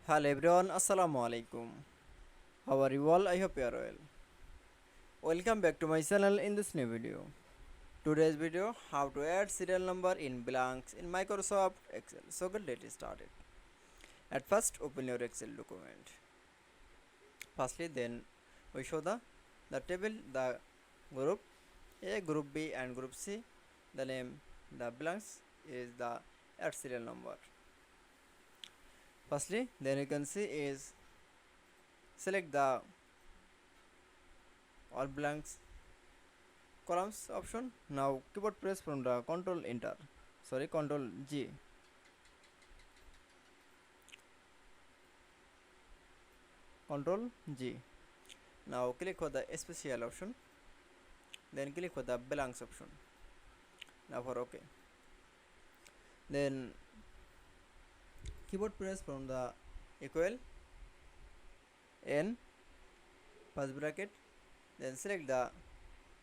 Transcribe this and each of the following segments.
Hello everyone, Assalamu Walaikum. How are you all? I hope you are well. Welcome back to my channel in this new video. Today's video, how to add serial number in blanks in Microsoft Excel. So get started. At first, open your Excel document. Firstly, then we show the table, the group A, group B and group C. The name, the blanks is the add serial number. Firstly, then you can see is select the all blanks columns option. Now keyboard press from the control G. Control G. Now click for the special option, then click for the blanks option. Now for OK. Then keyboard press from the equal N first bracket, then select the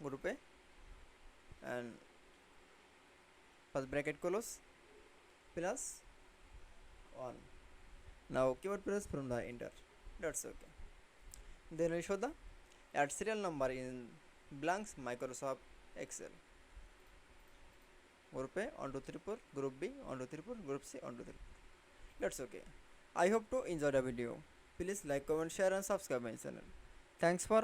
group A and first bracket close plus 1. Now keyboard press from the enter. That's okay. Then we show the add serial number in blanks Microsoft Excel. Group A 1 2 3 4, group B 1 2 3 4, group C 1 2 3 4. That's okay. I hope to enjoy the video. Please like, comment, share and subscribe my channel. Thanks for